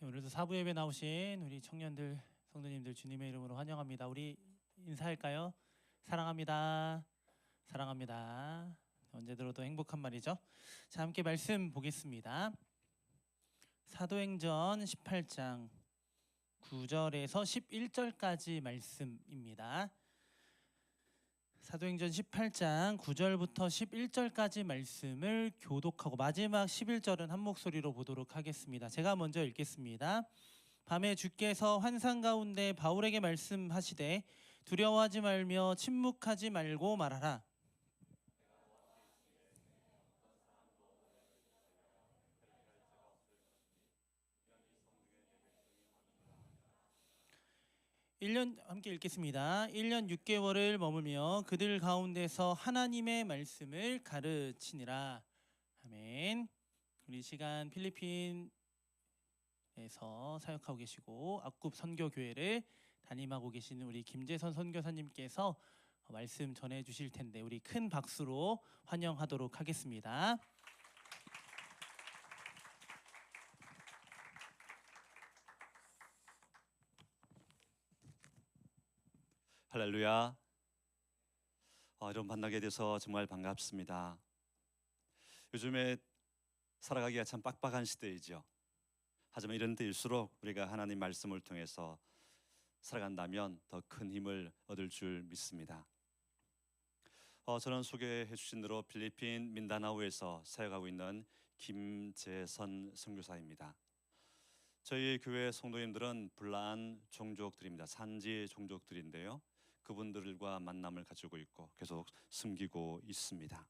오늘도 사부 예배 나오신 우리 청년들, 성도님들 주님의 이름으로 환영합니다. 우리 인사할까요? 사랑합니다. 사랑합니다. 언제 들어도 행복한 말이죠. 자, 함께 말씀 보겠습니다. 사도행전 18장 9절에서 11절까지 말씀입니다. 사도행전 18장 9절부터 11절까지 말씀을 교독하고 마지막 11절은 한 목소리로 보도록 하겠습니다. 제가 먼저 읽겠습니다. 밤에 주께서 환상 가운데 바울에게 말씀하시되 두려워하지 말며 침묵하지 말고 말하라. 1년 함께 읽겠습니다. 1년 6개월을 머물며 그들 가운데서 하나님의 말씀을 가르치니라. 아멘. 우리 시간 필리핀에서 사역하고 계시고 악굽 선교교회를 담임하고 계시는 우리 김재선 선교사님께서 말씀 전해 주실 텐데 우리 큰 박수로 환영하도록 하겠습니다. 할렐루야. 여러분 만나게 돼서 정말 반갑습니다. 요즘에 살아가기가 참 빡빡한 시대이죠. 하지만 이런 때일수록 우리가 하나님 말씀을 통해서 살아간다면 더 큰 힘을 얻을 줄 믿습니다. 저는 소개해 주신 대로 필리핀 민다나오에서 사역하고 있는 김재선 선교사입니다. 저희 교회 성도님들은 불란 종족들입니다. 산지 종족들인데요. 그분들과 만남을 가지고 있고 계속 숨기고 있습니다.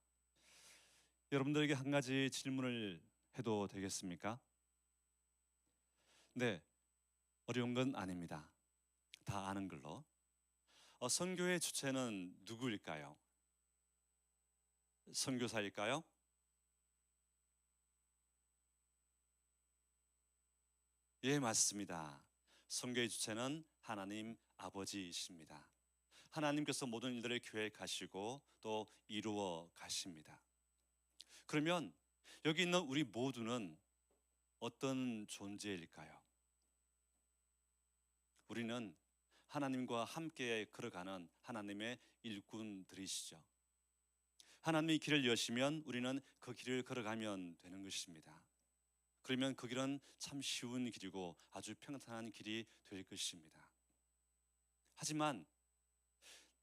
여러분들에게 한 가지 질문을 해도 되겠습니까? 네, 어려운 건 아닙니다. 다 아는 걸로. 선교의 주체는 누구일까요? 선교사일까요? 예, 맞습니다. 선교의 주체는 하나님 아버지이십니다. 하나님께서 모든 일들을 계획하시고 또 이루어 가십니다. 그러면 여기 있는 우리 모두는 어떤 존재일까요? 우리는 하나님과 함께 걸어가는 하나님의 일꾼들이시죠. 하나님이 길을 여시면 우리는 그 길을 걸어가면 되는 것입니다. 그러면 그 길은 참 쉬운 길이고 아주 평탄한 길이 될 것입니다. 하지만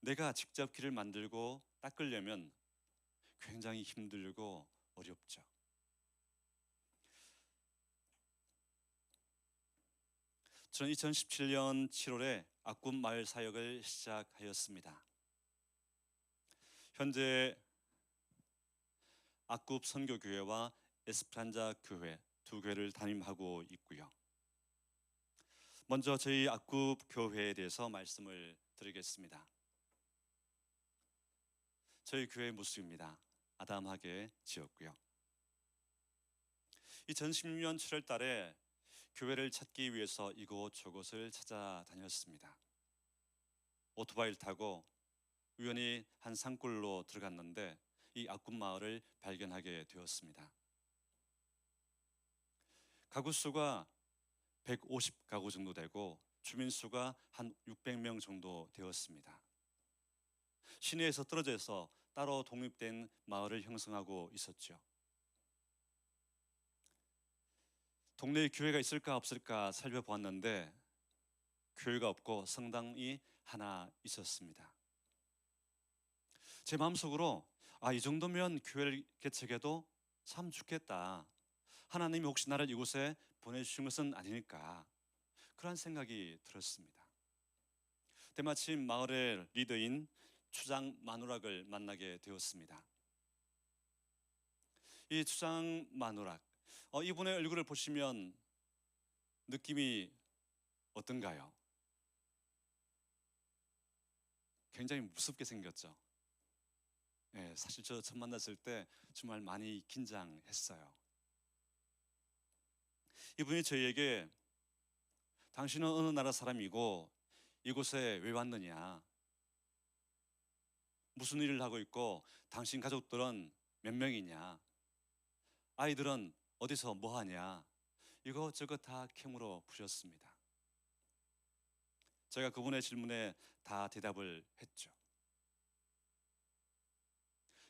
내가 직접 길을 만들고 닦으려면 굉장히 힘들고 어렵죠. 저는 2017년 7월에 악굽 마을 사역을 시작하였습니다. 현재 악굽 선교교회와 에스프란자 교회 두 교회를 담임하고 있고요. 먼저 저희 악굽 교회에 대해서 말씀을 드리겠습니다. 저희 교회 모습입니다. 아담하게 지었고요. 2016년 7월 달에 교회를 찾기 위해서 이곳저곳을 찾아다녔습니다. 오토바이를 타고 우연히 한 산골로 들어갔는데 이 악굽 마을을 발견하게 되었습니다. 가구 수가 150가구 정도 되고 주민 수가 한 600명 정도 되었습니다. 시내에서 떨어져서 따로 독립된 마을을 형성하고 있었죠. 동네에 교회가 있을까 없을까 살펴보았는데 교회가 없고 성당이 하나 있었습니다. 제 마음속으로 이 정도면 교회를 개척해도 참 좋겠다. 하나님이 혹시 나를 이곳에 보내주신 것은 아닐까, 그런 생각이 들었습니다. 때마침 마을의 리더인 추장 마누락을 만나게 되었습니다. 이 추장 마누락, 이분의 얼굴을 보시면 느낌이 어떤가요? 굉장히 무섭게 생겼죠. 네, 사실 저 처음 만났을 때 정말 많이 긴장했어요. 이분이 저희에게 당신은 어느 나라 사람이고 이곳에 왜 왔느냐, 무슨 일을 하고 있고 당신 가족들은 몇 명이냐, 아이들은 어디서 뭐 하냐, 이것저것 다 캐물어 부셨습니다. 제가 그분의 질문에 다 대답을 했죠.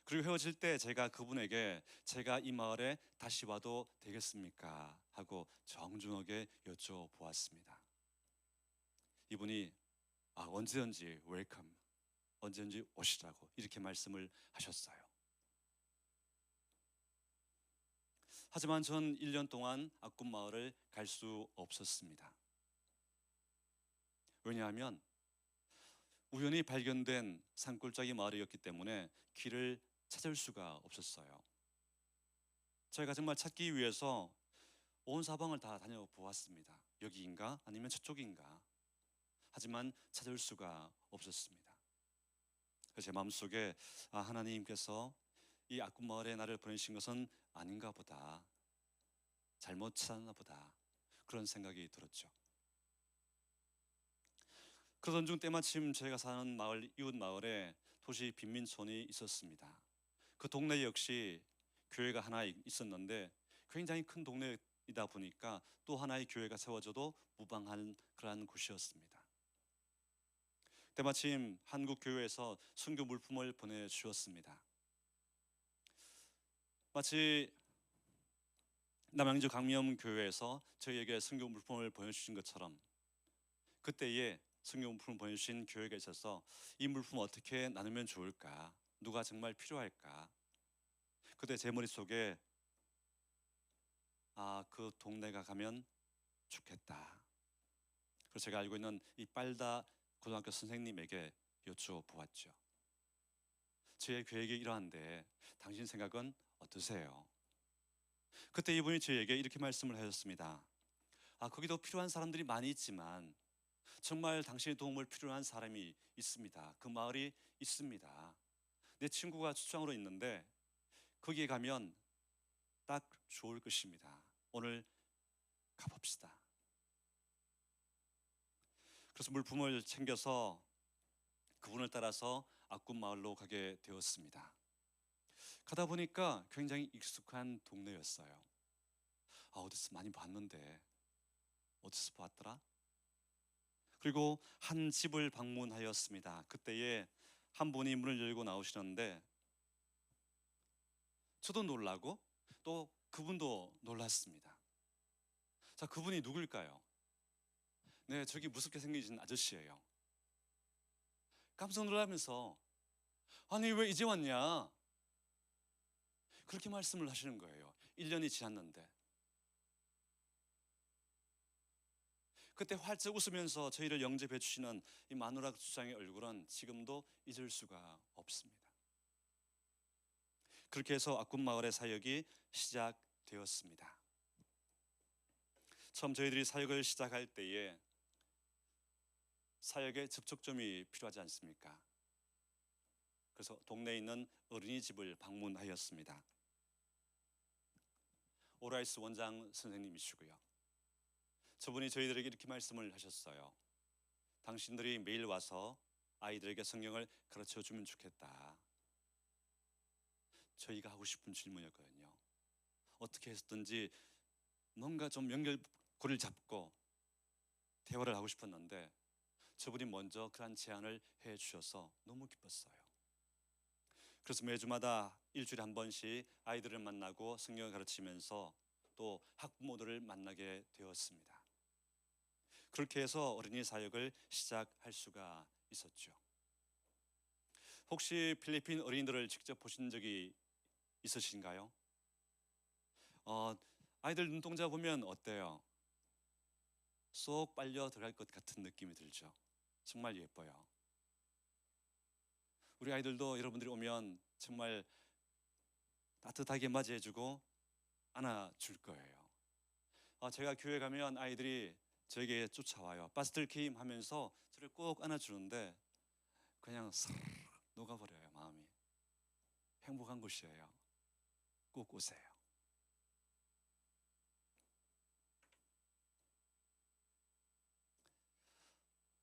그리고 헤어질 때 제가 그분에게 제가 이 마을에 다시 와도 되겠습니까? 하고 정중하게 여쭤보았습니다. 이분이 언제든지 웰컴, 언제든지 오시라고 이렇게 말씀을 하셨어요. 하지만 전 1년 동안 악군마을을 갈 수 없었습니다. 왜냐하면 우연히 발견된 산골짜기 마을이었기 때문에 길을 찾을 수가 없었어요. 저희가 정말 찾기 위해서 온 사방을 다 다녀보았습니다. 여기인가 아니면 저쪽인가. 하지만 찾을 수가 없었습니다. 그래서 제 마음속에 하나님께서 이 악군 마을에 나를 보내신 것은 아닌가 보다, 잘못 찾았나 보다, 그런 생각이 들었죠. 그러던 중 때마침 저희가 사는 마을, 이웃 마을에 도시 빈민촌이 있었습니다. 그 동네 역시 교회가 하나 있었는데 굉장히 큰 동네이다 보니까 또 하나의 교회가 세워져도 무방한 그러한 곳이었습니다. 때마침 한국 교회에서 순교 물품을 보내주었습니다. 마치 남양주 강미엄 교회에서 저희에게 순교 물품을 보내주신 것처럼 그때에 순교 물품을 보내주신 교회가 있어서 이 물품 어떻게 나누면 좋을까? 누가 정말 필요할까? 그때 제 머릿속에 그 동네가 가면 좋겠다. 그래서 제가 알고 있는 이 빨다 고등학교 선생님에게 여쭤보았죠. 제 계획이 이러한데 당신 생각은 어떠세요? 그때 이분이 저에게 이렇게 말씀을 하셨습니다. 거기도 필요한 사람들이 많이 있지만 정말 당신의 도움을 필요한 사람이 있습니다. 그 마을이 있습니다. 내 친구가 출장으로 있는데 거기에 가면 딱 좋을 것입니다. 오늘 가봅시다. 그래서 물품을 챙겨서 그분을 따라서 악군 마을로 가게 되었습니다. 가다 보니까 굉장히 익숙한 동네였어요. 어디서 많이 봤는데 어디서 봤더라? 그리고 한 집을 방문하였습니다. 그때에 한 분이 문을 열고 나오시는데 저도 놀라고 또 그분도 놀랐습니다. 자, 그분이 누굴까요? 네, 저기 무섭게 생기신 아저씨예요. 깜짝 놀라면서 아니 왜 이제 왔냐? 그렇게 말씀을 하시는 거예요. 1년이 지났는데. 그때 활짝 웃으면서 저희를 영접해 주시는 이 마누라 주장의 얼굴은 지금도 잊을 수가 없습니다. 그렇게 해서 악군 마을의 사역이 시작되었습니다. 처음 저희들이 사역을 시작할 때에 사역에 접촉점이 필요하지 않습니까? 그래서 동네에 있는 어린이집을 방문하였습니다. 오라이스 원장 선생님이시고요. 저분이 저희들에게 이렇게 말씀을 하셨어요. 당신들이 매일 와서 아이들에게 성경을 가르쳐주면 좋겠다. 저희가 하고 싶은 질문이었거든요. 어떻게 했든지 뭔가 좀 연결고리를 잡고 대화를 하고 싶었는데 저분이 먼저 그런 제안을 해 주셔서 너무 기뻤어요. 그래서 매주마다 일주일에 한 번씩 아이들을 만나고 성경을 가르치면서 또 학부모들을 만나게 되었습니다. 그렇게 해서 어린이 사역을 시작할 수가 있었죠. 혹시 필리핀 어린이들을 직접 보신 적이 있으신가요? 아이들 눈동자 보면 어때요? 쏙 빨려 들어갈 것 같은 느낌이 들죠. 정말 예뻐요. 우리 아이들도 여러분들이 오면 정말 따뜻하게 맞이해주고 안아줄 거예요. 제가 교회 가면 아이들이 저에게 쫓아와요. 파스텔 케임 하면서 저를 꼭 안아주는데 그냥 싹 녹아버려요. 마음이 행복한 곳이에요. 꼭 오세요.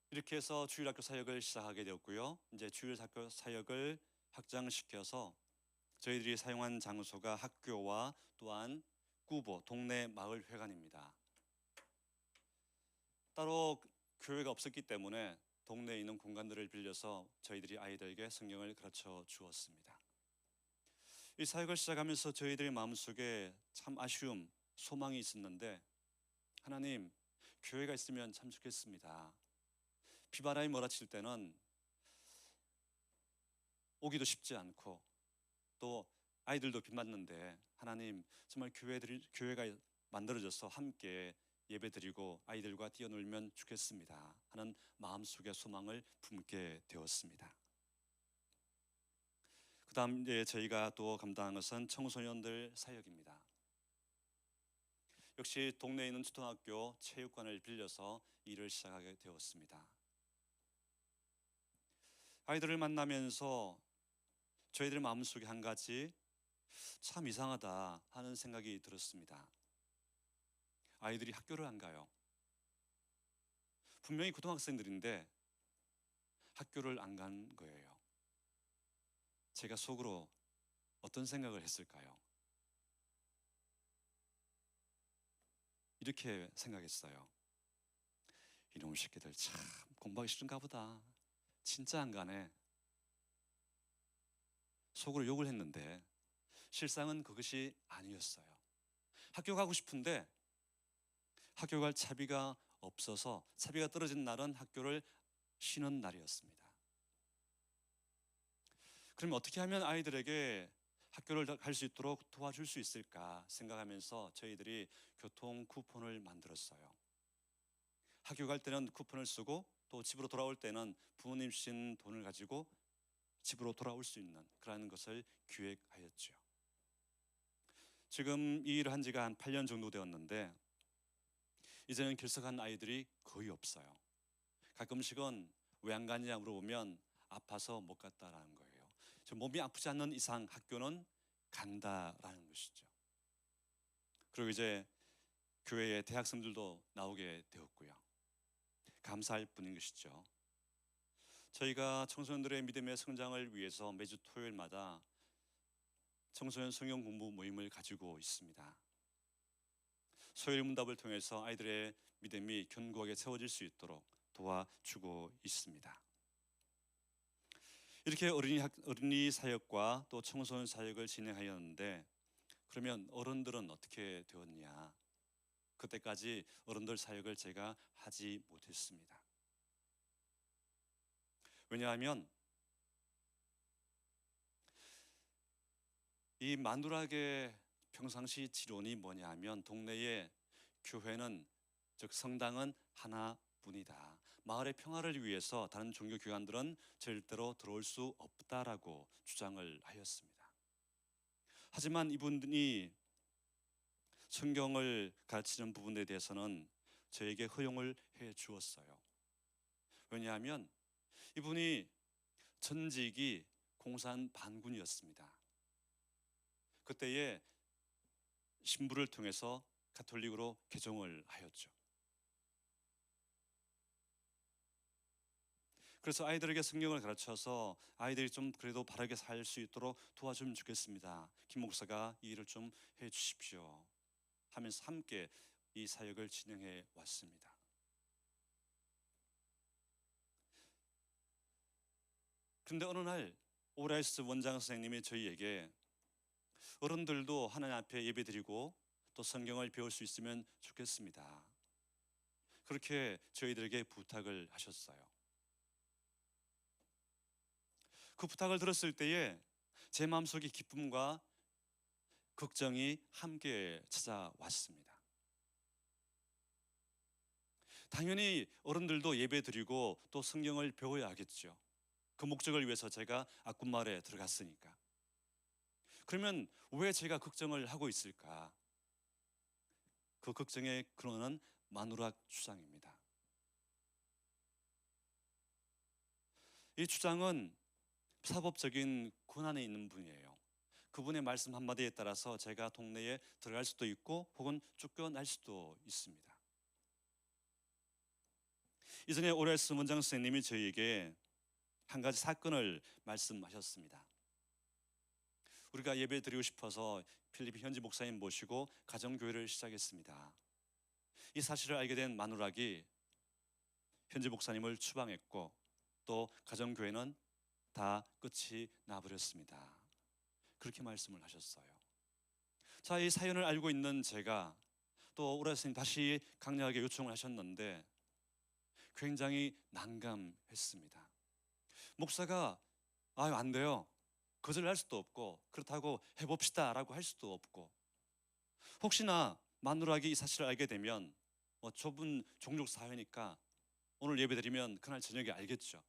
이렇게 해서 주일학교 사역을 시작하게 되었고요. 이제 주일학교 사역을 확장시켜서 저희들이 사용한 장소가 학교와 또한 구보 동네 마을 회관입니다. 따로 교회가 없었기 때문에 동네에 있는 공간들을 빌려서 저희들이 아이들에게 성경을 가르쳐 주었습니다. 이 사역을 시작하면서 저희들의 마음속에 참 아쉬움, 소망이 있었는데 하나님, 교회가 있으면 참 좋겠습니다. 비바람이 몰아칠 때는 오기도 쉽지 않고 또 아이들도 비 맞는데 하나님 정말 교회가 만들어져서 함께 예배드리고 아이들과 뛰어놀면 좋겠습니다 하는 마음속의 소망을 품게 되었습니다. 그 다음 이제 저희가 또 감당한 것은 청소년들 사역입니다. 역시 동네에 있는 초등학교 체육관을 빌려서 일을 시작하게 되었습니다. 아이들을 만나면서 저희들 마음속에 한 가지 참 이상하다 하는 생각이 들었습니다. 아이들이 학교를 안 가요. 분명히 고등학생들인데 학교를 안 간 거예요. 제가 속으로 어떤 생각을 했을까요? 이렇게 생각했어요. 이놈의 새끼들 참 공부하기 싫은가 보다. 진짜 안 가네. 속으로 욕을 했는데 실상은 그것이 아니었어요. 학교 가고 싶은데 학교 갈 차비가 없어서 차비가 떨어진 날은 학교를 쉬는 날이었습니다. 그럼 어떻게 하면 아이들에게 학교를 갈 수 있도록 도와줄 수 있을까 생각하면서 저희들이 교통 쿠폰을 만들었어요. 학교 갈 때는 쿠폰을 쓰고 또 집으로 돌아올 때는 부모님 주신 돈을 가지고 집으로 돌아올 수 있는 그러한 것을 기획하였죠. 지금 이 일을 한 지가 한 8년 정도 되었는데 이제는 결석한 아이들이 거의 없어요. 가끔씩은 왜 안 가냐 물어보면 아파서 못 갔다라는 거예요. 몸이 아프지 않는 이상 학교는 간다라는 것이죠. 그리고 이제 교회에 대학생들도 나오게 되었고요. 감사할 뿐인 것이죠. 저희가 청소년들의 믿음의 성장을 위해서 매주 토요일마다 청소년 성경 공부 모임을 가지고 있습니다. 소요일 문답을 통해서 아이들의 믿음이 견고하게 세워질 수 있도록 도와주고 있습니다. 이렇게 어린이 사역과 또 청소년 사역을 진행하였는데 그러면 어른들은 어떻게 되었냐? 그때까지 어른들 사역을 제가 하지 못했습니다. 왜냐하면 이 마누락의 평상시 지론이 뭐냐 하면 동네에 교회는 즉 성당은 하나뿐이다. 마을의 평화를 위해서 다른 종교 기관들은 절대로 들어올 수 없다라고 주장을 하였습니다. 하지만 이분이 성경을 가르치는 부분에 대해서는 저에게 허용을 해 주었어요. 왜냐하면 이분이 전직이 공산 반군이었습니다. 그때에 신부를 통해서 가톨릭으로 개종을 하였죠. 그래서 아이들에게 성경을 가르쳐서 아이들이 좀 그래도 바르게 살 수 있도록 도와주면 좋겠습니다. 김 목사가 이 일을 좀 해주십시오 하면서 함께 이 사역을 진행해 왔습니다. 그런데 어느 날 오라이스 원장 선생님이 저희에게 어른들도 하나님 앞에 예배드리고 또 성경을 배울 수 있으면 좋겠습니다. 그렇게 저희들에게 부탁을 하셨어요. 그 부탁을 들었을 때에 제 마음속에 기쁨과 걱정이 함께 찾아왔습니다. 당연히 어른들도 예배드리고 또 성경을 배워야 하겠죠. 그 목적을 위해서 제가 아꿈마을에 들어갔으니까. 그러면 왜 제가 걱정을 하고 있을까? 그 걱정의 근원은 마누락 주장입니다. 이 주장은 사법적인 권한에 있는 분이에요. 그분의 말씀 한마디에 따라서 제가 동네에 들어갈 수도 있고 혹은 쫓겨날 수도 있습니다. 이전에 오레스 원장 선생님이 저희에게 한 가지 사건을 말씀하셨습니다. 우리가 예배 드리고 싶어서 필리핀 현지 목사님 모시고 가정교회를 시작했습니다. 이 사실을 알게 된 마누락이 현지 목사님을 추방했고 또 가정교회는 다 끝이 나버렸습니다. 그렇게 말씀을 하셨어요. 자, 이 사연을 알고 있는 제가 또 오라 선생님 다시 강력하게 요청을 하셨는데 굉장히 난감했습니다. 목사가 안 돼요. 거절할 수도 없고 그렇다고 해봅시다 라고 할 수도 없고 혹시나 마누락이 이 사실을 알게 되면 좁은 종족 사회니까 오늘 예배드리면 그날 저녁에 알겠죠.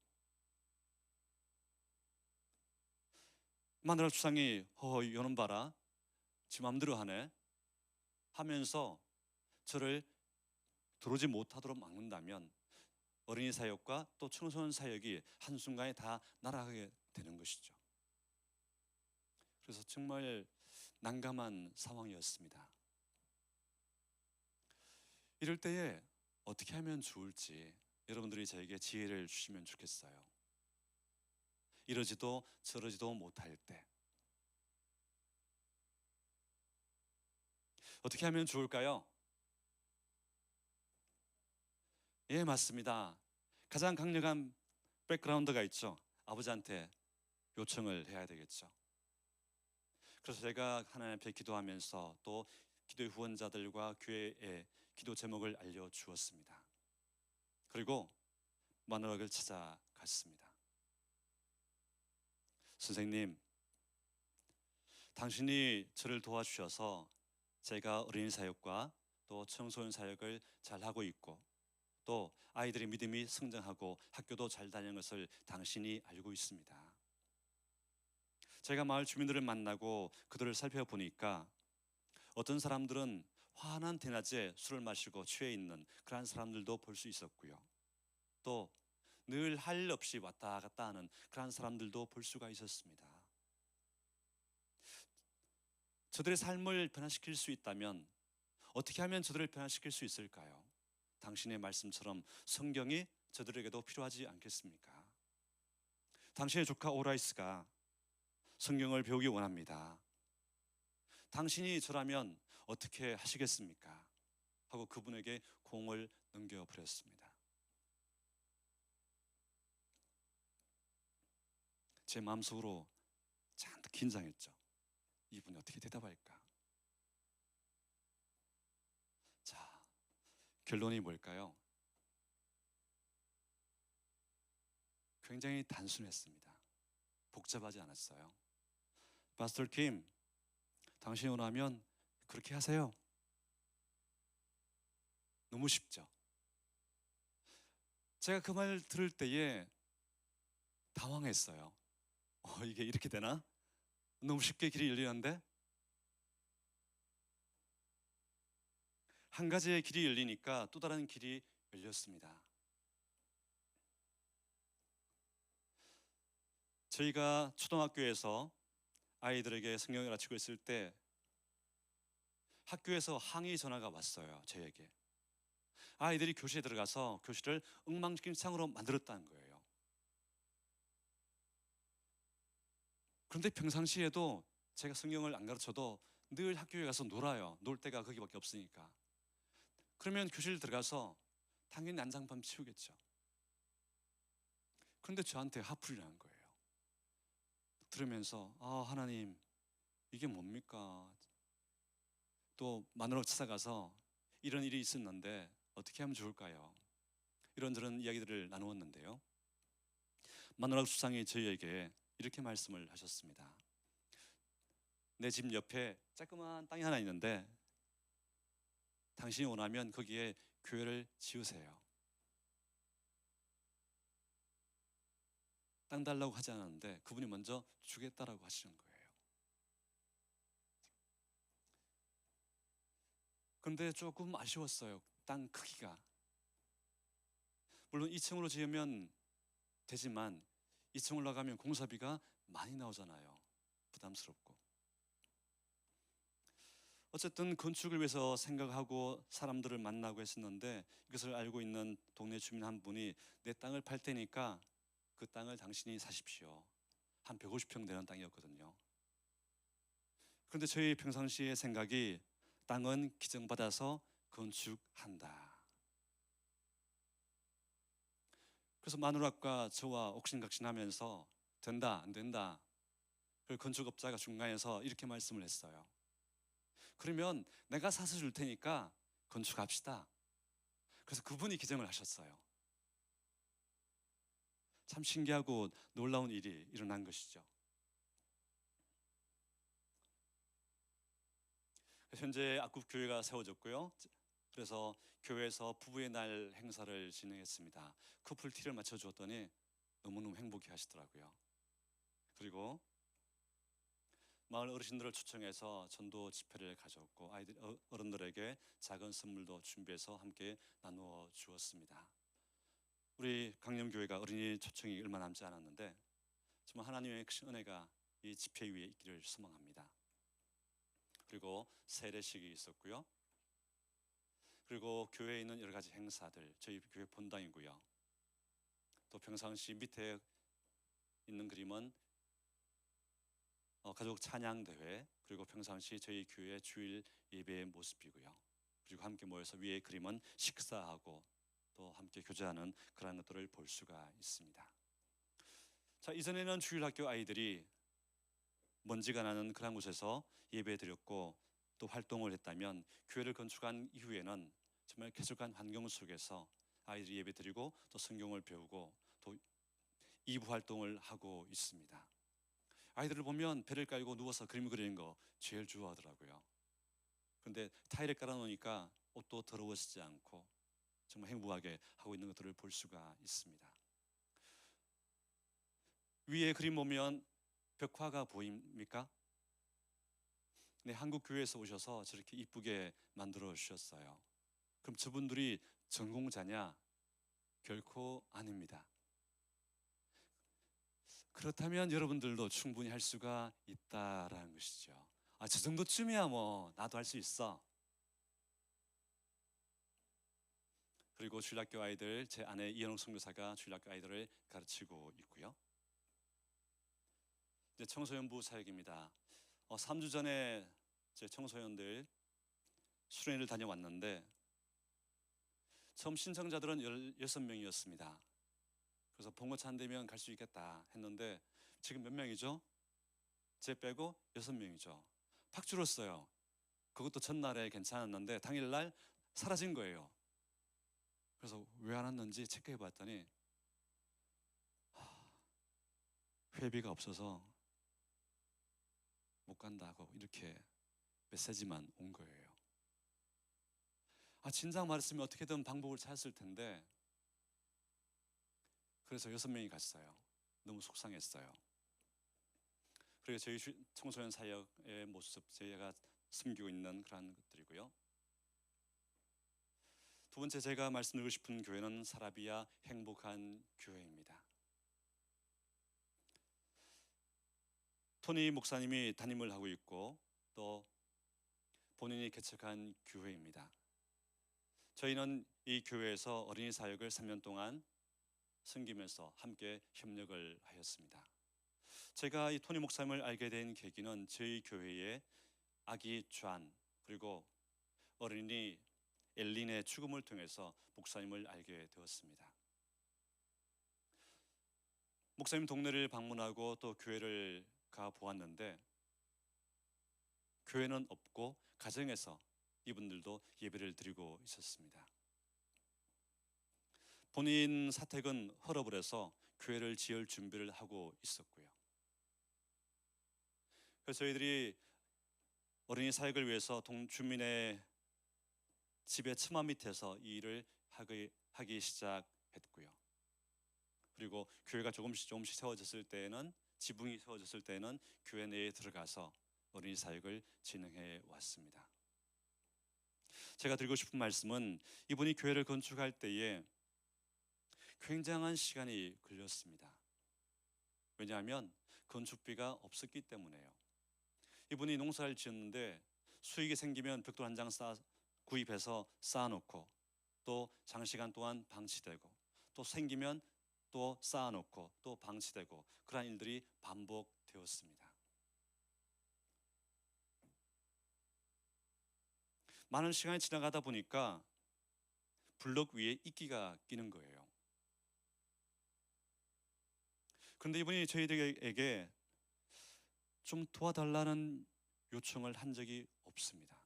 마누라 주상이 요놈 봐라 지 맘대로 하네 하면서 저를 들어오지 못하도록 막는다면 어린이 사역과 또 청소년 사역이 한순간에 다 날아가게 되는 것이죠. 그래서 정말 난감한 상황이었습니다. 이럴 때에 어떻게 하면 좋을지 여러분들이 저에게 지혜를 주시면 좋겠어요. 이러지도 저러지도 못할 때 어떻게 하면 좋을까요? 예, 맞습니다. 가장 강력한 백그라운드가 있죠. 아버지한테 요청을 해야 되겠죠. 그래서 제가 하나님 앞에 기도하면서 또 기도의 후원자들과 교회에 기도 제목을 알려주었습니다. 그리고 마누락을 찾아갔습니다. 선생님, 당신이 저를 도와주셔서 제가 어린이 사역과 또 청소년 사역을 잘하고 있고 또 아이들의 믿음이 성장하고 학교도 잘 다니는 것을 당신이 알고 있습니다. 제가 마을 주민들을 만나고 그들을 살펴보니까 어떤 사람들은 환한 대낮에 술을 마시고 취해 있는 그러한 사람들도 볼 수 있었고요. 또 늘 할 일 없이 왔다 갔다 하는 그러한 사람들도 볼 수가 있었습니다. 저들의 삶을 변화시킬 수 있다면 어떻게 하면 저들을 변화시킬 수 있을까요? 당신의 말씀처럼 성경이 저들에게도 필요하지 않겠습니까? 당신의 조카 오라이스가 성경을 배우기 원합니다. 당신이 저라면 어떻게 하시겠습니까? 하고 그분에게 공을 넘겨버렸습니다. 제 마음속으로 잔뜩 긴장했죠. 이분이 어떻게 대답할까? 자, 결론이 뭘까요? 굉장히 단순했습니다. 복잡하지 않았어요. 파스터 킴, 당신이 원하면 그렇게 하세요. 너무 쉽죠. 제가 그 말 들을 때에 당황했어요. 이게 이렇게 되나? 너무 쉽게 길이 열리는데? 한 가지의 길이 열리니까 또 다른 길이 열렸습니다. 저희가 초등학교에서 아이들에게 성경을 가르치고 있을 때 학교에서 항의 전화가 왔어요. 저에게. 아이들이 교실에 들어가서 교실을 엉망진창으로 만들었다는 거예요. 그런데 평상시에도 제가 성경을 안 가르쳐도 늘 학교에 가서 놀아요. 놀 데가 거기밖에 없으니까. 그러면 교실 들어가서 당연히 난장판 치우겠죠. 그런데 저한테 화풀이라는 거예요. 들으면서 하나님 이게 뭡니까? 또 마누라 찾아가서 이런 일이 있었는데 어떻게 하면 좋을까요? 이런저런 이야기들을 나누었는데요. 마누라 수상이 저희에게 이렇게 말씀을 하셨습니다. 내 집 옆에 조그만 땅이 하나 있는데 당신이 원하면 거기에 교회를 지으세요. 땅 달라고 하지 않았는데 그분이 먼저 주겠다라고 하시는 거예요. 그런데 조금 아쉬웠어요. 땅 크기가. 물론 2층으로 지으면 되지만 2층 올라가면 공사비가 많이 나오잖아요. 부담스럽고. 어쨌든 건축을 위해서 생각하고 사람들을 만나고 했었는데 이것을 알고 있는 동네 주민 한 분이 내 땅을 팔 테니까 그 땅을 당신이 사십시오. 한 150평 되는 땅이었거든요. 그런데 저희 평상시의 생각이 땅은 기증받아서 건축한다. 그래서 마누라가 저와 옥신각신하면서 된다 안 된다. 그 건축업자가 중간에서 이렇게 말씀을 했어요. 그러면 내가 사서 줄 테니까 건축합시다. 그래서 그분이 기증을 하셨어요. 참 신기하고 놀라운 일이 일어난 것이죠. 현재 악국교회가 세워졌고요. 그래서 교회에서 부부의 날 행사를 진행했습니다. 커플티를 맞춰주었더니 너무너무 행복해 하시더라고요. 그리고 마을 어르신들을 초청해서 전도 집회를 가졌고 어른들에게 작은 선물도 준비해서 함께 나누어 주었습니다. 우리 강림교회가 어린이 초청이 얼마 남지 않았는데 정말 하나님의 큰 은혜가 이 집회 위에 있기를 소망합니다. 그리고 세례식이 있었고요. 그리고 교회에 있는 여러 가지 행사들, 저희 교회 본당이고요. 또 평상시 밑에 있는 그림은 가족 찬양 대회, 그리고 평상시 저희 교회 주일 예배의 모습이고요. 그리고 함께 모여서 위에 그림은 식사하고 또 함께 교제하는 그런 것들을 볼 수가 있습니다. 자, 이전에는 주일학교 아이들이 먼지가 나는 그런 곳에서 예배드렸고 또 활동을 했다면 교회를 건축한 이후에는 정말 쾌적한 환경 속에서 아이들이 예배드리고 또 성경을 배우고 또 이부 활동을 하고 있습니다. 아이들을 보면 배를 깔고 누워서 그림 그리는 거 제일 좋아하더라고요. 그런데 타일을 깔아놓으니까 옷도 더러워지지 않고 정말 행복하게 하고 있는 것들을 볼 수가 있습니다. 위에 그림 보면 벽화가 보입니까? 네, 한국 교회에서 오셔서 저렇게 이쁘게 만들어 주셨어요. 그럼 저분들이 전공자냐? 결코 아닙니다. 그렇다면 여러분들도 충분히 할 수가 있다라는 것이죠. 저 정도쯤이야 뭐 나도 할 수 있어. 그리고 주일학교 아이들, 제 아내 이현옥 선교사가 주일학교 아이들을 가르치고 있고요. 이제 청소년부 사역입니다. 3주 전에 제 청소년들 수련회를 다녀왔는데 처음 신청자들은 16명이었습니다. 그래서 봉고차 안 되면 갈 수 있겠다 했는데 지금 몇 명이죠? 제 빼고 6명이죠. 팍 줄었어요. 그것도 전날에 괜찮았는데 당일날 사라진 거예요. 그래서 왜 안 왔는지 체크해 봤더니 회비가 없어서 못 간다고 이렇게 메시지만 온 거예요. 진작 말했으면 어떻게든 방법을 찾았을 텐데 그래서 6명이 갔어요. 너무 속상했어요. 그리고 저희 청소년 사역의 모습, 제가 숨기고 있는 그런 것들이고요. 두 번째 제가 말씀드리고 싶은 교회는 사라비아 행복한 교회입니다. 토니 목사님이 담임을 하고 있고 또 본인이 개척한 교회입니다. 저희는 이 교회에서 어린이 사역을 3년 동안 섬기면서 함께 협력을 하였습니다. 제가 이 토니 목사님을 알게 된 계기는 저희 교회의 아기 존 그리고 어린이 엘린의 죽음을 통해서 목사님을 알게 되었습니다. 목사님 동네를 방문하고 또 교회를 가 보았는데 교회는 없고 가정에서 이분들도 예배를 드리고 있었습니다. 본인 사택은 헐업을 해서 교회를 지을 준비를 하고 있었고요. 그래서 저희들이 어린이 사역을 위해서 주민의 집의 처마 밑에서 이 일을 하기 시작했고요. 그리고 교회가 조금씩 세워졌을 때에는 지붕이 세워졌을 때에는 교회 내에 들어가서 어린이 사역을 진행해 왔습니다. 제가 드리고 싶은 말씀은 이분이 교회를 건축할 때에 굉장한 시간이 걸렸습니다. 왜냐하면 건축비가 없었기 때문에요. 이분이 농사를 지었는데 수익이 생기면 벽돌 한 장 구입해서 쌓아놓고 또 장시간 동안 방치되고 또 생기면 또 쌓아놓고 또 방치되고 그러한 일들이 반복되었습니다. 많은 시간이 지나가다 보니까 블럭 위에 이끼가 끼는 거예요. 그런데 이분이 저희들에게 좀 도와달라는 요청을 한 적이 없습니다.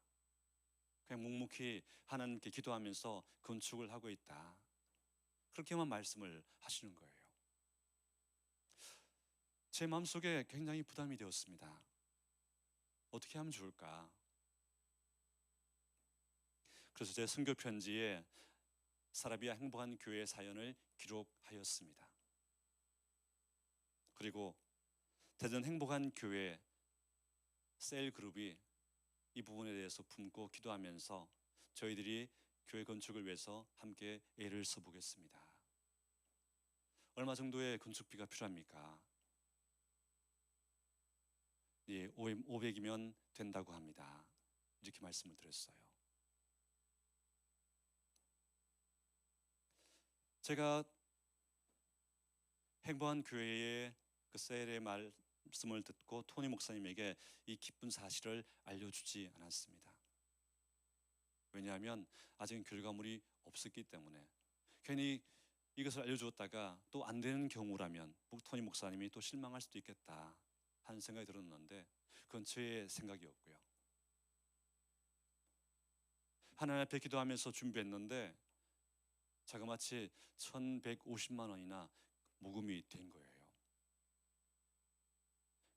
그냥 묵묵히 하나님께 기도하면서 건축을 하고 있다. 그렇게만 말씀을 하시는 거예요. 제 마음속에 굉장히 부담이 되었습니다. 어떻게 하면 좋을까? 그래서 제 선교 편지에 사라비아 행복한 교회 사연을 기록하였습니다. 그리고 대전 행복한 교회 셀 그룹이 이 부분에 대해서 품고 기도하면서 저희들이 교회 건축을 위해서 함께 애를 써보겠습니다. 얼마 정도의 건축비가 필요합니까? 예, 500이면 된다고 합니다. 이렇게 말씀을 드렸어요. 제가 행복한 교회의 그 셀의 말씀을 듣고 토니 목사님에게 이 기쁜 사실을 알려주지 않았습니다. 왜냐하면 아직은 결과물이 없었기 때문에 괜히 이것을 알려주었다가 또 안 되는 경우라면 토니 목사님이 또 실망할 수도 있겠다 하는 생각이 들었는데 그건 제 생각이었고요. 하나님 앞에 기도하면서 준비했는데 자그마치 1,150만 원이나 모금이 된 거예요.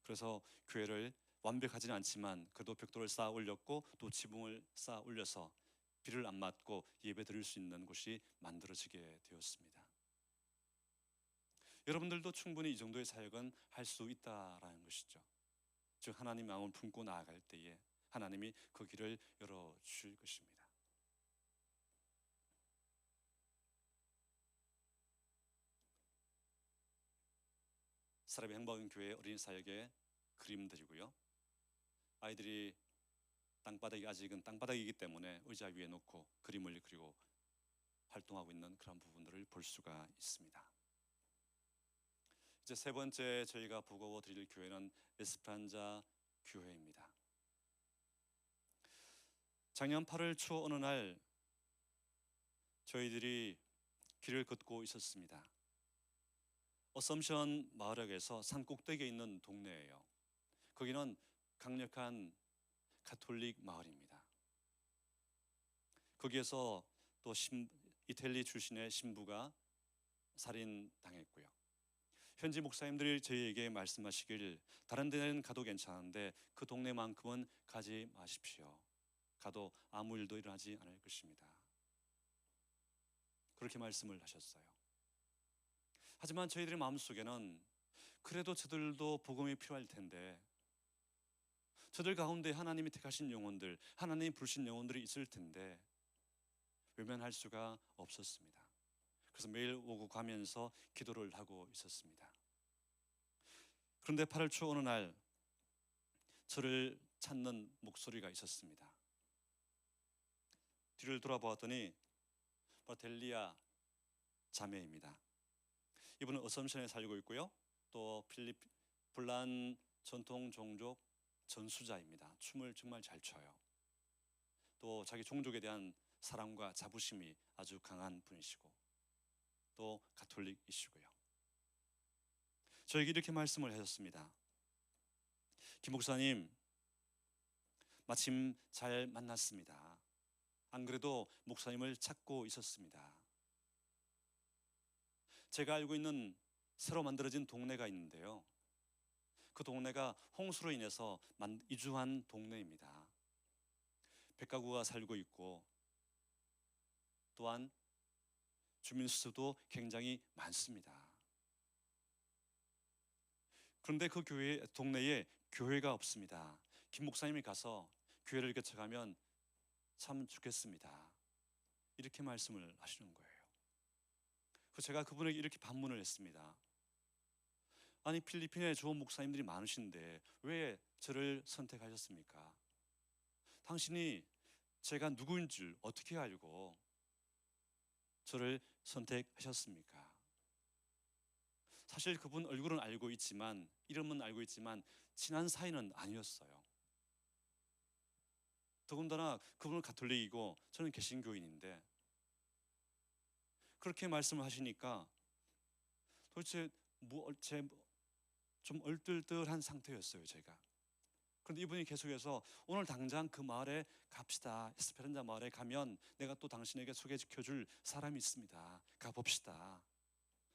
그래서 교회를 완벽하지는 않지만 그래도 벽돌을 쌓아 올렸고 또 지붕을 쌓아 올려서 비를 안 맞고 예배 드릴 수 있는 곳이 만들어지게 되었습니다. 여러분들도 충분히 이 정도의 사역은 할 수 있다라는 것이죠. 즉 하나님 마음을 품고 나아갈 때에 하나님이 그 길을 열어주실 것입니다. 사람의 행복한 교회 어린이 사역의 그림들이고요. 아이들이 땅바닥이 아직은 땅바닥이기 때문에 의자 위에 놓고 그림을 그리고 활동하고 있는 그런 부분들을 볼 수가 있습니다. 이제 세 번째 저희가 보고 드릴 교회는 에스프란자 교회입니다. 작년 8월 초 어느 날 저희들이 길을 걷고 있었습니다. 어썸션 마을역에서 산 꼭대기에 있는 동네예요. 거기는 강력한 가톨릭 마을입니다. 거기에서 또 이태리 출신의 신부가 살인당했고요. 현지 목사님들이 저희에게 말씀하시길 다른 데는 가도 괜찮은데 그 동네만큼은 가지 마십시오. 가도 아무 일도 일어나지 않을 것입니다. 그렇게 말씀을 하셨어요. 하지만 저희들의 마음속에는 그래도 저들도 복음이 필요할 텐데 저들 가운데 하나님이 택하신 영혼들, 하나님이 부르신 영혼들이 있을 텐데 외면할 수가 없었습니다. 그래서 매일 오고 가면서 기도를 하고 있었습니다. 그런데 8월 초 어느 날 저를 찾는 목소리가 있었습니다. 뒤를 돌아보았더니 델리아 자매입니다. 이분은 어썸션에 살고 있고요. 또 불란 전통 종족 전수자입니다. 춤을 정말 잘 춰요. 또 자기 종족에 대한 사랑과 자부심이 아주 강한 분이시고 또 가톨릭이시고요. 저에게 이렇게 말씀을 하셨습니다. 김 목사님, 마침 잘 만났습니다. 안 그래도 목사님을 찾고 있었습니다. 제가 알고 있는 새로 만들어진 동네가 있는데요. 그 동네가 홍수로 인해서 이주한 동네입니다. 백가구가 살고 있고 또한 주민 수도 굉장히 많습니다. 그런데 그 동네에 교회가 없습니다. 김 목사님이 가서 교회를 개척하면 참 좋겠습니다. 이렇게 말씀을 하시는 거예요. 그래서 제가 그분에게 이렇게 반문을 했습니다. 아니 필리핀에 좋은 목사님들이 많으신데 왜 저를 선택하셨습니까? 당신이 제가 누구인 줄 어떻게 알고 저를 선택하셨습니까? 사실 그분 얼굴은 알고 있지만 이름은 알고 있지만 친한 사이는 아니었어요. 더군다나 그분은 가톨릭이고 저는 개신교인인데 그렇게 말씀을 하시니까 도대체 좀 얼떨떨한 상태였어요, 제가. 그런데 이분이 계속해서 오늘 당장 그 마을에 갑시다. 에스페란자 마을에 가면 내가 또 당신에게 소개시켜줄 사람이 있습니다. 가봅시다.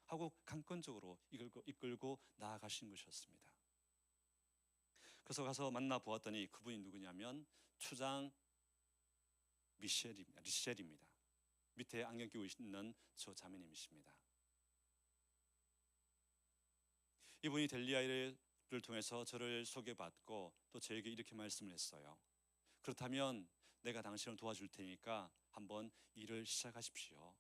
하고 강권적으로 이끌고 나아가신 것이었습니다. 그래서 가서 만나보았더니 그분이 누구냐면 추장 리셸입니다. 밑에 안경 끼고 있는 저 자매님이십니다. 이분이 델리아를 통해서 저를 소개받고 또 저에게 이렇게 말씀을 했어요. 그렇다면 내가 당신을 도와줄 테니까 한번 일을 시작하십시오.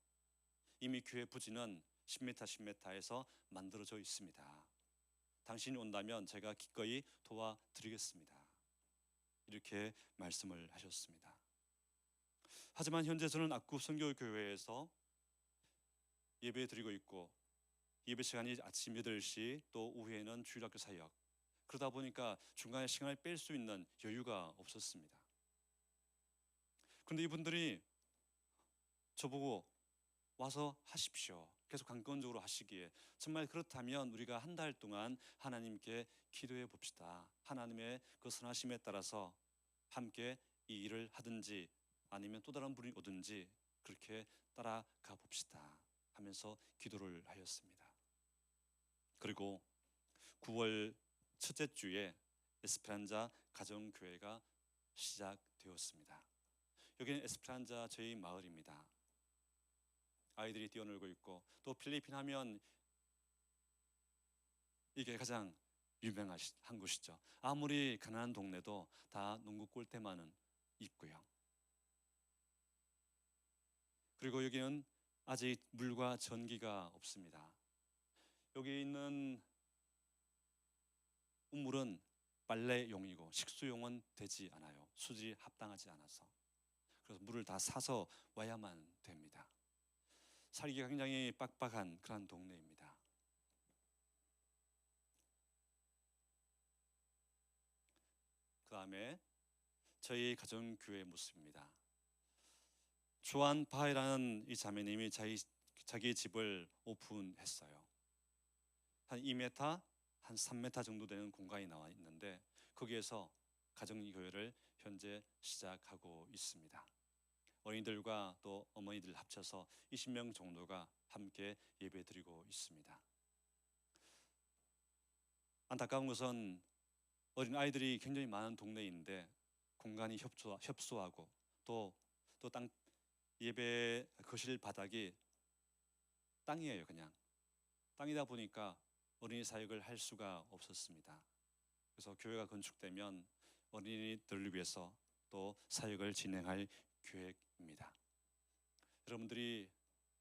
이미 교회 부지는 10m 10m에서 만들어져 있습니다. 당신이 온다면 제가 기꺼이 도와드리겠습니다. 이렇게 말씀을 하셨습니다. 하지만 현재 저는 악구 선교교회에서 예배 드리고 있고 예배 시간이 아침 8시 또 오후에는 주일학교 사역, 그러다 보니까 중간에 시간을 뺄 수 있는 여유가 없었습니다. 그런데 이분들이 저보고 와서 하십시오. 계속 강권적으로 하시기에 정말 그렇다면 우리가 한 달 동안 하나님께 기도해 봅시다. 하나님의 그 선하심에 따라서 함께 이 일을 하든지 아니면 또 다른 분이 오든지 그렇게 따라가 봅시다 하면서 기도를 하였습니다. 그리고 9월 첫째 주에 에스페란자 가정교회가 시작되었습니다. 여기는 에스페란자 저희 마을입니다. 아이들이 뛰어놀고 있고 또 필리핀 하면 이게 가장 유명한 곳이죠. 아무리 가난한 동네도 다 농구 골대만은 있고요. 그리고 여기는 아직 물과 전기가 없습니다. 여기 있는 우물은 빨래용이고 식수용은 되지 않아요. 수질이 합당하지 않아서. 그래서 물을 다 사서 와야만 됩니다. 살기가 굉장히 빡빡한 그런 동네입니다. 그 다음에 저희 가정교회 모습입니다. 조안 바이라는 이 자매님이 자기 집을 오픈했어요. 한 2m, 한 3m 정도 되는 공간이 나와 있는데 거기에서 가정교회를 현재 시작하고 있습니다. 어린이들과 또 어머니들 합쳐서 20명 정도가 함께 예배드리고 있습니다. 안타까운 것은 어린 아이들이 굉장히 많은 동네인데 공간이 협소하고 또 땅 예배 거실 바닥이 땅이에요. 그냥 땅이다 보니까 어린이 사역을 할 수가 없었습니다. 그래서 교회가 건축되면 어린이들을 위해서 또 사역을 진행할 계획입니다. 여러분들이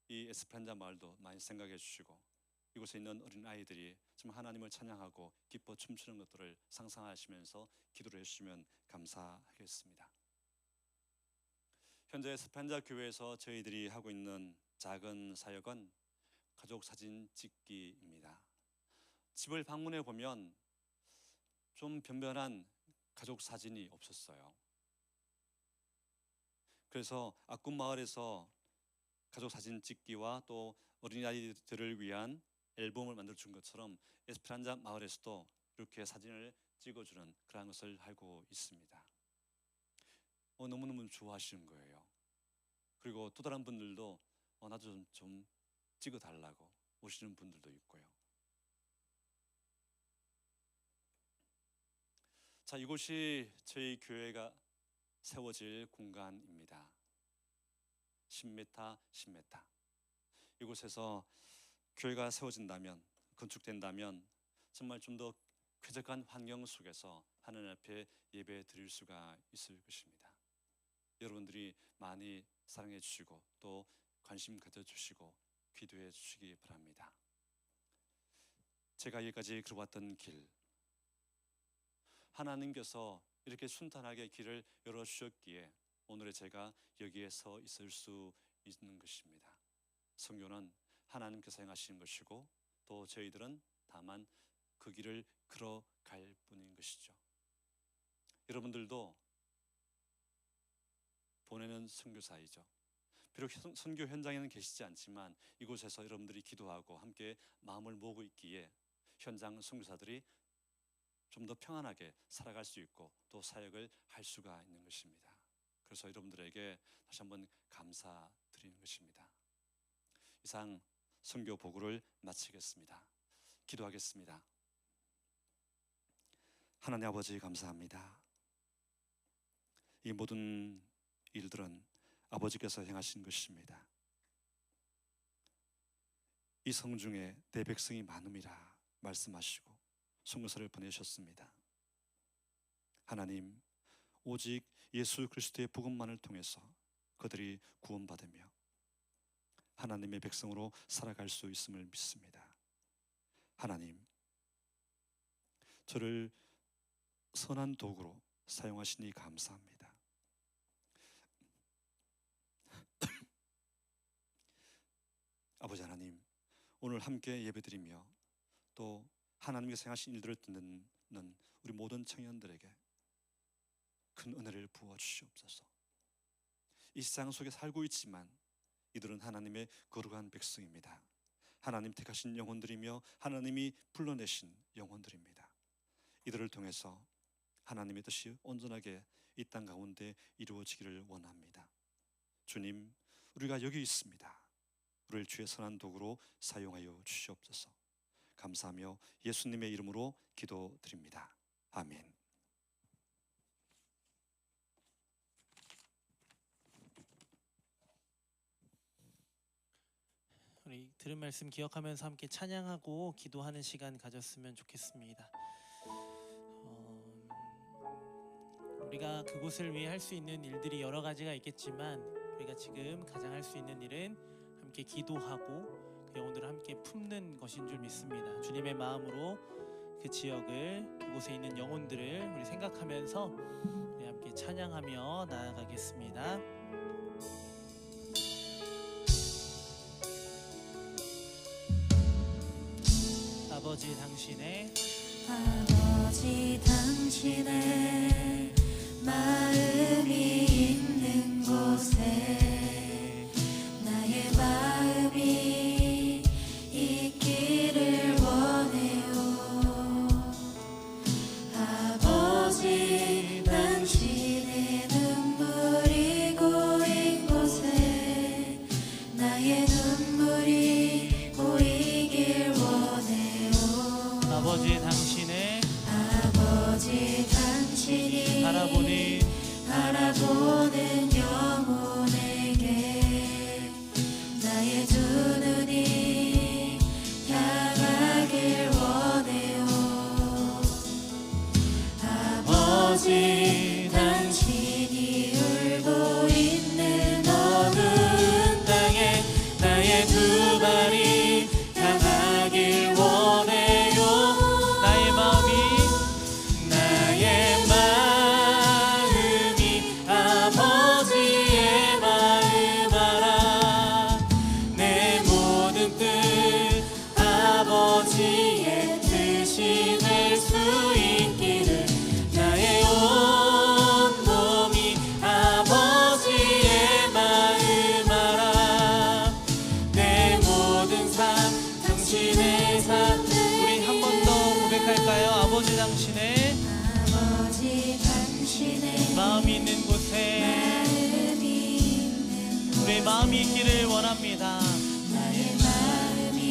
이 에스페란자 마을도 많이 생각해 주시고 이곳에 있는 어린 아이들이 좀 하나님을 찬양하고 기뻐 춤추는 것들을 상상하시면서 기도를 해주시면 감사하겠습니다. 현재 에스페란자 교회에서 저희들이 하고 있는 작은 사역은 가족 사진 찍기입니다. 집을 방문해 보면 좀 변변한 가족 사진이 없었어요. 그래서 악군 마을에서 가족 사진 찍기와 또 어린아이들을 위한 앨범을 만들어 준 것처럼 에스페란자 마을에서도 이렇게 사진을 찍어주는 그런 것을 하고 있습니다. 너무너무 좋아하시는 거예요. 그리고 또 다른 분들도 나도 좀 찍어달라고 오시는 분들도 있고요. 자, 이곳이 저희 교회가 세워질 공간입니다. 10m, 10m. 이곳에서 교회가 세워진다면, 건축된다면 정말 좀 더 쾌적한 환경 속에서 하나님 앞에 예배 드릴 수가 있을 것입니다. 여러분들이 많이 사랑해 주시고 또 관심 가져주시고 기도해 주시기 바랍니다. 제가 여기까지 걸어왔던 길, 하나님께서 이렇게 순탄하게 길을 열어주셨기에 오늘의 제가 여기에 서 있을 수 있는 것입니다. 성교는 하나님께서 행하시는 것이고 또 저희들은 다만 그 길을 걸어갈 뿐인 것이죠. 여러분들도 보내는 선교사이죠. 비록 선교 현장에는 계시지 않지만 이곳에서 여러분들이 기도하고 함께 마음을 모으고 있기에 현장 선교사들이 좀 더 평안하게 살아갈 수 있고 또 사역을 할 수가 있는 것입니다. 그래서 여러분들에게 다시 한번 감사드리는 것입니다. 이상 선교 보고를 마치겠습니다. 기도하겠습니다. 하나님 아버지 감사합니다. 이 모든 일들은 아버지께서 행하신 것입니다. 이 성중에 내 백성이 많음이라 말씀하시고 선교사를 보내셨습니다. 하나님, 오직 예수 그리스도의 복음만을 통해서 그들이 구원받으며 하나님의 백성으로 살아갈 수 있음을 믿습니다. 하나님, 저를 선한 도구로 사용하시니 감사합니다. 아버지 하나님, 오늘 함께 예배드리며 또 하나님께서 행하신 일들을 듣는 우리 모든 청년들에게 큰 은혜를 부어 주시옵소서. 이 세상 속에 살고 있지만 이들은 하나님의 거룩한 백성입니다. 하나님 택하신 영혼들이며 하나님이 불러내신 영혼들입니다. 이들을 통해서 하나님의 뜻이 온전하게 이 땅 가운데 이루어지기를 원합니다. 주님, 우리가 여기 있습니다. 우리를 주의 선한 도구로 사용하여 주시옵소서. 감사하며 예수님의 이름으로 기도드립니다. 아멘. 우리 들은 말씀 기억하면서 함께 찬양하고 기도하는 시간 가졌으면 좋겠습니다. 우리가 그곳을 위해 할 수 있는 일들이 여러 가지가 있겠지만 우리가 지금 가장 할 수 있는 일은 함께 기도하고 그 영혼들을 함께 품는 것인 줄 믿습니다. 주님의 마음으로 그 지역을, 그곳에 있는 영혼들을 우리 생각하면서 우리 함께 찬양하며 나아가겠습니다. 아버지 당신의 마음이 있는 곳에 나의 마음이 있기를 원해요. 아버지 당신의 눈물이 고인 곳에 나의 눈물이 고이길 원해요. 아버지 당신이 바라보는 영혼에게 나의 두 눈이 향하길 원해요. 아버지 당신이 울고 있는 어두운 땅에 나의 두 발이 향하길 원해요. 나의 마음이 아버지의 마음 알아. 내 모든 뜻 아버지의 뜻이 될 수 있기를 나의 온 몸이 아버지의 마음 알아. 내 모든 삶 당신의 삶. 우리 한 번 더 고백할까요? 아버지 당신의 마음이 있는 곳에 우리의 마음이 있기를 원합니다. 나의 마음이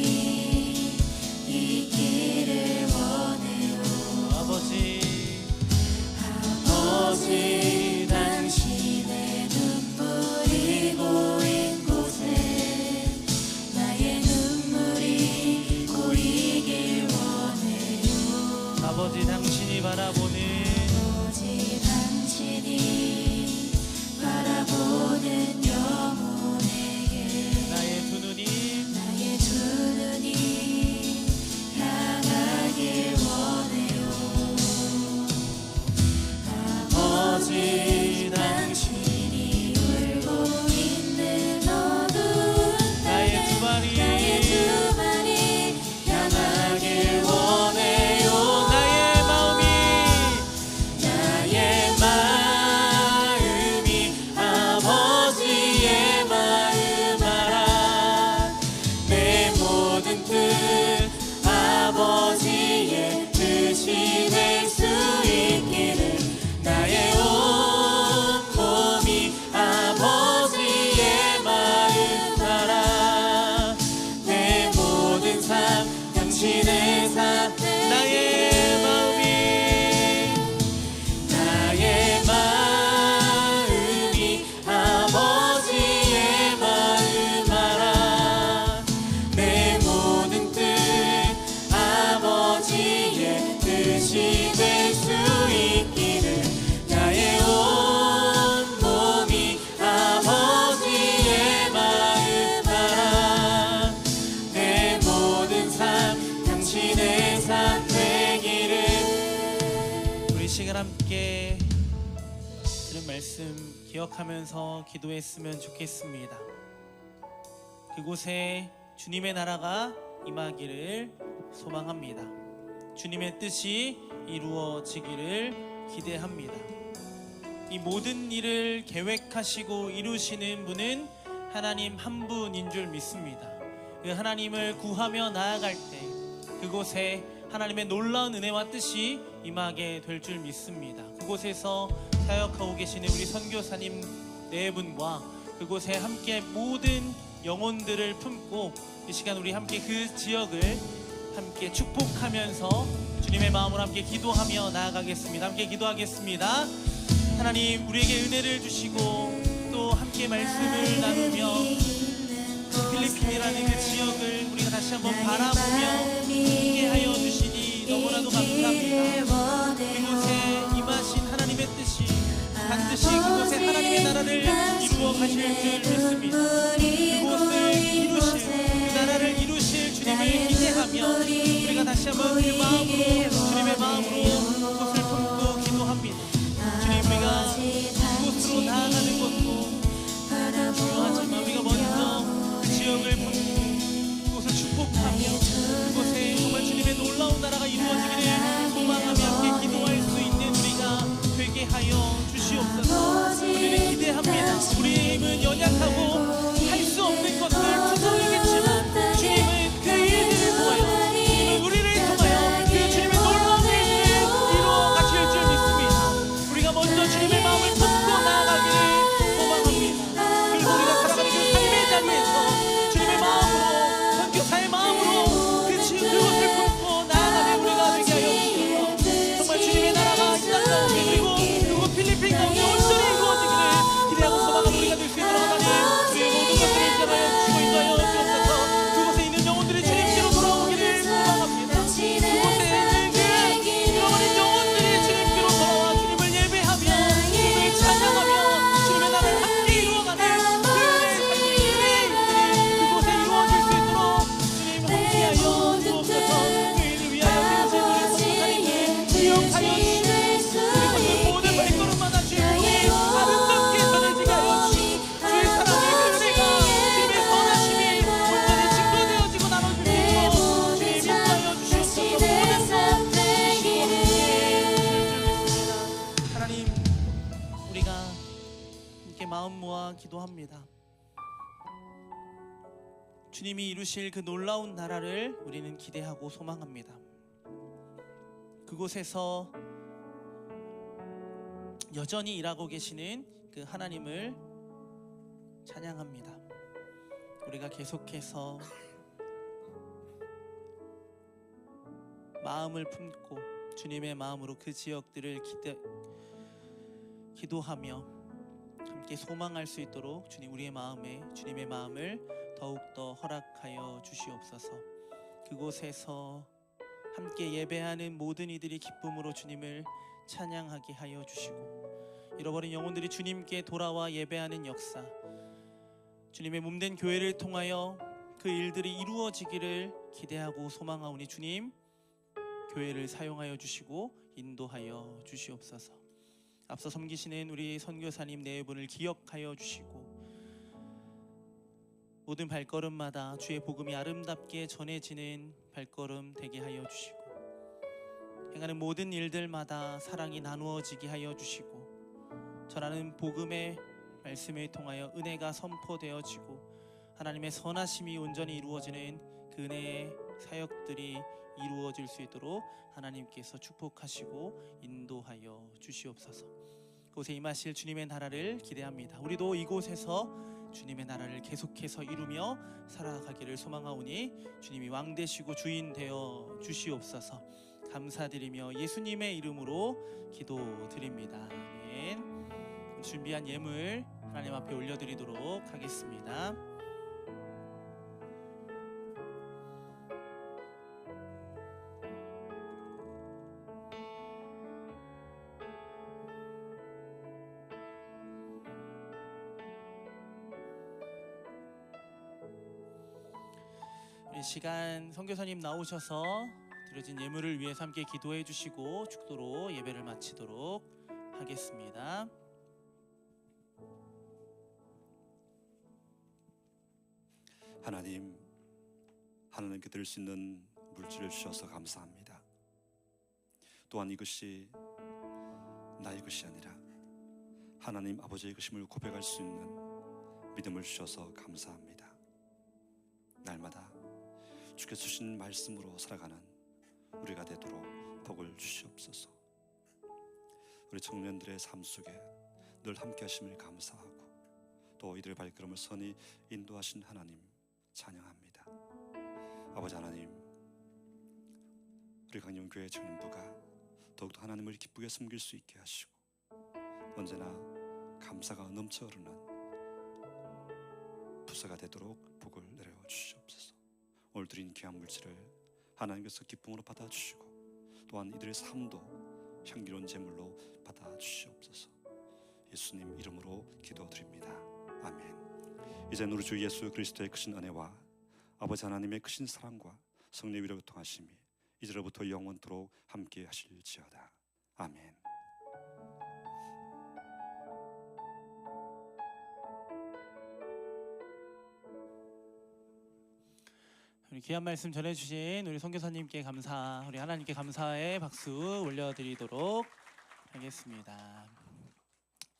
있기를 원해요. 아버지 당신의 눈물이 고인 곳에 나의 눈물이 고이길 원해요. 아버지 당신이 바라보는 영혼에게 나의 두 눈이 향하길 원해요. 아버지 함께 들은 말씀 기억하면서 기도했으면 좋겠습니다. 그곳에 주님의 나라가 임하기를 소망합니다. 주님의 뜻이 이루어지기를 기대합니다. 이 모든 일을 계획하시고 이루시는 분은 하나님 한 분인 줄 믿습니다. 그 하나님을 구하며 나아갈 때 그곳에 하나님의 놀라운 은혜와 뜻이 임하게 될 줄 믿습니다. 그곳에서 사역하고 계시는 우리 선교사님 네 분과 그곳에 함께 모든 영혼들을 품고 이 시간 우리 함께 그 지역을 함께 축복하면서 주님의 마음으로 함께 기도하며 나아가겠습니다. 함께 기도하겠습니다. 하나님, 우리에게 은혜를 주시고 또 함께 말씀을 나누며 필리핀이라는 그 지역을 우리가 다시 한번 바라보며 함께하여 주시니 너무나도 감사합니다. 그곳에 임하신 하나님의 뜻이 반드시 그곳에 하나님의 나라를 이루어 가실 줄 믿습니다. 그곳을 이루실, 그 나라를 이루실 주님을 기대하며 우리가 다시 한번 그 마음으로, 주님의 마음으로 그곳을 품고 기도합니다. 주님, 우리가 그곳으로 나아가는 것도 중요하지만 우리가 먼저 그 지역을 품고 그곳을 축복하며 그곳에 정말 주님의 놀라운 나라가 이루어지기를 소망하며 함께 기도할 수 있는 우리가 되게 하여 주시옵소서. 우리는 기대합니다. 우리의 힘은 연약하고 할 수 없는 것을 투성이겠지만 주님은 그 일들을 통하여, 주님은 우리를 통하여 그 주님의 놀라운 일들을 이루어 가실 줄 믿습니다. 우리가 먼저 주님의 마음을 품고 나아가기를 소망합니다. 그래서 우리가 살아가는 그 삶의 자리에서 주님의 마음으로, 선교사의 마음으로 그곳을 품고 나아가는 우리가 되게 하여 주시옵소서. 정말 주님의 나라가 이 땅 가운데 그리고 그곳 필리핀 가운데 온전히 이루어지기를 기대하고 소망하는 우리가 될 수 있도록 하나님, 우리의 모든 것들을 인정하여 주시고 인도하여 주옵소서. 그곳에 있는 영혼들이 주님께로 돌아오기를 소망합니다. 그곳에 있는 그 잃어버린 영혼들이 주님께로 돌아와 주님을 예배하며 주님을 찬양하며 주님의 나라를 함께 이루어가는 그 은혜의 그곳에 이루어질 수 있도록 주님 함께하여 주옵소서. 그 일을 위하여 세우신 우리 선교사님을 기억하여 주시고 그리고 그 모든 발걸음마다 주님의 아름답게 전해지게 하여 주시고 주의 사랑의 그 은혜가 주님의 선하심이 온전히 증거되어지고 나눠질 수 있도록 주님 인도하여 주시옵소서. 모든 것 주시고 함께 하나님, 우리가 함께 마음 모아 기도합니다. 주님이 이루실 그 놀라운 나라를 우리는 기대하고 소망합니다. 그곳에서 여전히 일하고 계시는 그 하나님을 찬양합니다. 우리가 계속해서 마음을 품고 주님의 마음으로 그 지역들을 기도하며 함께 소망할 수 있도록 주님, 우리의 마음에 주님의 마음을 더욱더 허락하여 주시옵소서. 그곳에서 함께 예배하는 모든 이들이 기쁨으로 주님을 찬양하게 하여 주시고 잃어버린 영혼들이 주님께 돌아와 예배하는 역사, 주님의 몸된 교회를 통하여 그 일들이 이루어지기를 기대하고 소망하오니 주님, 교회를 사용하여 주시고 인도하여 주시옵소서. 앞서 섬기시는 우리 선교사님 네 분을 기억하여 주시고 모든 발걸음마다 주의 복음이 아름답게 전해지는 발걸음 되게 하여 주시고 행하는 모든 일들마다 사랑이 나누어지게 하여 주시고 전하는 복음의 말씀을 통하여 은혜가 선포되어지고 하나님의 선하심이 온전히 이루어지는 그 은혜의 사역들이 이루어질 수 있도록 하나님께서 축복하시고 인도하여 주시옵소서. 그곳에 임하실 주님의 나라를 기대합니다. 우리도 이곳에서 주님의 나라를 계속해서 이루며 살아가기를 소망하오니 주님이 왕 되시고 주인 되어 주시옵소서. 감사드리며 예수님의 이름으로 기도드립니다. 아멘. 준비한 예물 하나님 앞에 올려드리도록 하겠습니다. 이 시간 선교사님 나오셔서 드려진 예물을 위해서 함께 기도해 주시고 축도로 예배를 마치도록 하겠습니다. 하나님, 하나님께 드릴 수 있는 물질을 주셔서 감사합니다. 또한 이것이 나의 것이 아니라 하나님 아버지의 것임을 고백할 수 있는 믿음을 주셔서 감사합니다. 날마다 주께서 주신 말씀으로 살아가는 우리가 되도록 복을 주시옵소서. 우리 청년들의 삶 속에 늘 함께 하심을 감사하고 또 이들의 발걸음을 선히 인도하신 하나님 찬양합니다. 아버지 하나님, 우리 강령교회 청년부가 더욱더 하나님을 기쁘게 섬길 수 있게 하시고 언제나 감사가 넘쳐 흐르는 부서가 되도록 복을 내려 주시옵소서. 오늘 드린 귀한 물질을 하나님께서 기쁨으로 받아주시고 또한 이들의 삶도 향기로운 제물로 받아주시옵소서. 예수님 이름으로 기도드립니다. 아멘. 이제 우리 주 예수 그리스도의 크신 은혜와 아버지 하나님의 크신 사랑과 성령의 위로 통하심이 이제로부터 영원토록 함께 하실지어다. 아멘. 우리 귀한 말씀 전해주신 우리 선교사님께 감사, 우리 하나님께 감사의 박수 올려드리도록 하겠습니다.